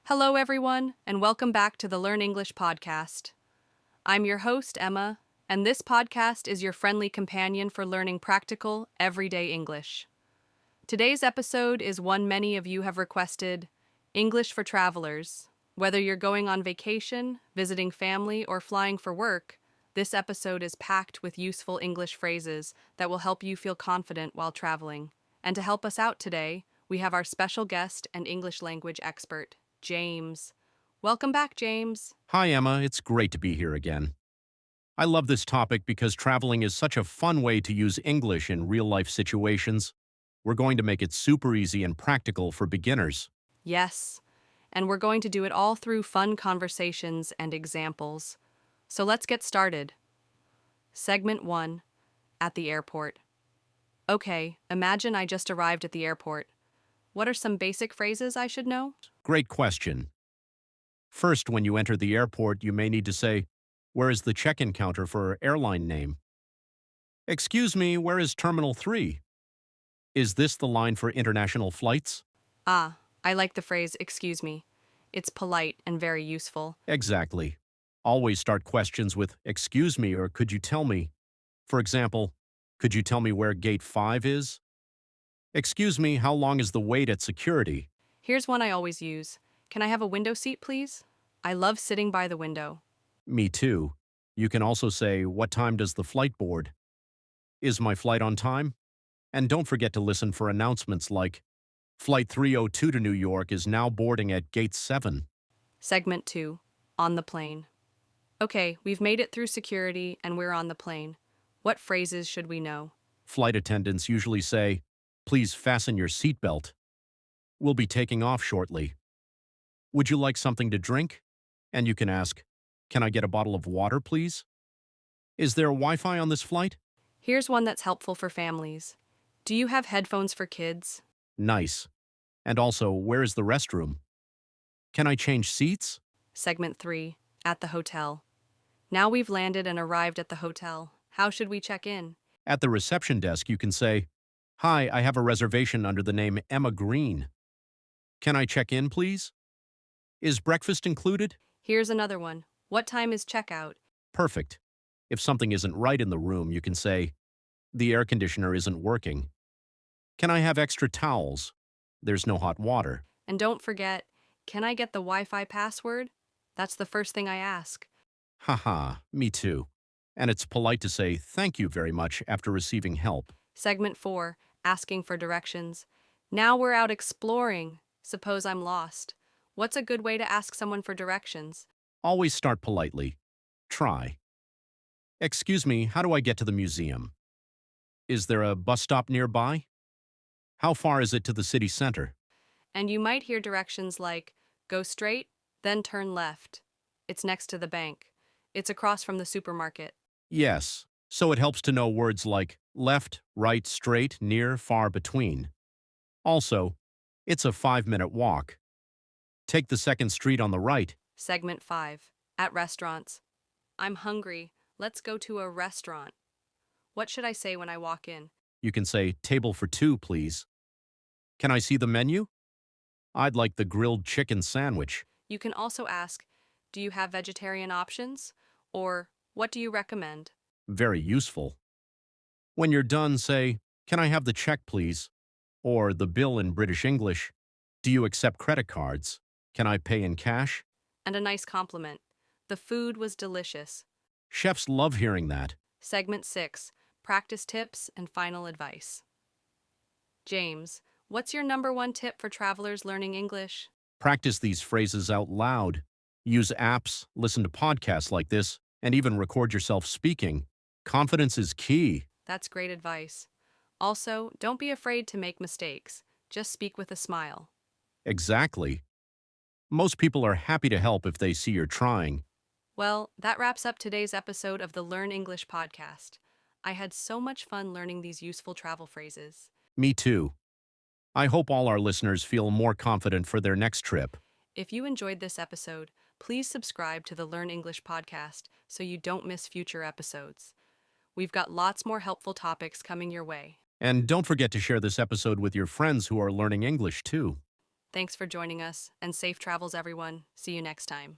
Hello, everyone, and welcome back to the Learn English podcast. I'm your host, Emma, and this podcast is your friendly companion for learning practical, everyday English. Today's episode is one many of you have requested, English for Travelers. Whether you're going on vacation, visiting family, or flying for work, this episode is packed with useful English phrases that will help you feel confident while traveling. And to help us out today, we have our special guest and English language expert, James. Welcome back, James. Hi, Emma. It's great to be here again. I love this topic because traveling is such a fun way to use English in real-life situations. We're going to make it super easy and practical for beginners. Yes, and we're going to do it all through fun conversations and examples. So let's get started. Segment 1, at the airport. Okay, imagine I just arrived at the airport. What are some basic phrases I should know? Great question. First, when you enter the airport, you may need to say, "Where is the check-in counter for airline name?" "Excuse me, where is Terminal 3? Is this the line for international flights?" I like the phrase, excuse me. It's polite and very useful. Exactly. Always start questions with, "Excuse me," or "Could you tell me?" For example, "Could you tell me where Gate 5 is?" "Excuse me, how long is the wait at security?" Here's one I always use. Can I have a window seat, please? I love sitting by the window. Me too. You can also say, "What time does the flight board?" "Is my flight on time?" And don't forget to listen for announcements like, "Flight 302 to New York is now boarding at Gate 7. Segment 2, on the plane. Okay, we've made it through security and we're on the plane. What phrases should we know? Flight attendants usually say, "Please fasten your seatbelt. We'll be taking off shortly. Would you like something to drink?" And you can ask, "Can I get a bottle of water, please? Is there Wi-Fi on this flight?" Here's one that's helpful for families. Do you have headphones for kids? Nice. And also, where is the restroom? Can I change seats? Segment 3, at the hotel. Now we've landed and arrived at the hotel. How should we check in? At the reception desk, you can say, "Hi, I have a reservation under the name Emma Green. Can I check in, please? Is breakfast included?" Here's another one. What time is checkout? Perfect. If something isn't right in the room, you can say, "The air conditioner isn't working. Can I have extra towels? There's no hot water." And don't forget, can I get the Wi-Fi password? That's the first thing I ask. Haha, me too. And it's polite to say thank you very much after receiving help. Segment 4, asking for directions. Now we're out exploring. Suppose I'm lost. What's a good way to ask someone for directions? Always start politely. Try. "Excuse me, how do I get to the museum? Is there a bus stop nearby? How far is it to the city center?" And you might hear directions like, go straight, then turn left. It's next to the bank. It's across from the supermarket. Yes, so it helps to know words like left, right, straight, near, far, between. Also, it's a 5-minute walk. Take the second street on the right. Segment 5, at restaurants. I'm hungry. Let's go to a restaurant. What should I say when I walk in? You can say, "Table for 2, please." "Can I see the menu?" "I'd like the grilled chicken sandwich." You can also ask, do you have vegetarian options? Or, what do you recommend? Very useful. When you're done, say, "Can I have the check, please?" Or the bill in British English. "Do you accept credit cards? Can I pay in cash?" And a nice compliment. The food was delicious. Chefs love hearing that. Segment 6, practice tips and final advice. James, what's your number one tip for travelers learning English? Practice these phrases out loud. Use apps, listen to podcasts like this, and even record yourself speaking. Confidence is key. That's great advice. Also, don't be afraid to make mistakes. Just speak with a smile. Exactly. Most people are happy to help if they see you're trying. Well, that wraps up today's episode of the Learn English podcast. I had so much fun learning these useful travel phrases. Me too. I hope all our listeners feel more confident for their next trip. If you enjoyed this episode, please subscribe to the Learn English podcast so you don't miss future episodes. We've got lots more helpful topics coming your way. And don't forget to share this episode with your friends who are learning English too. Thanks for joining us, and safe travels, everyone. See you next time.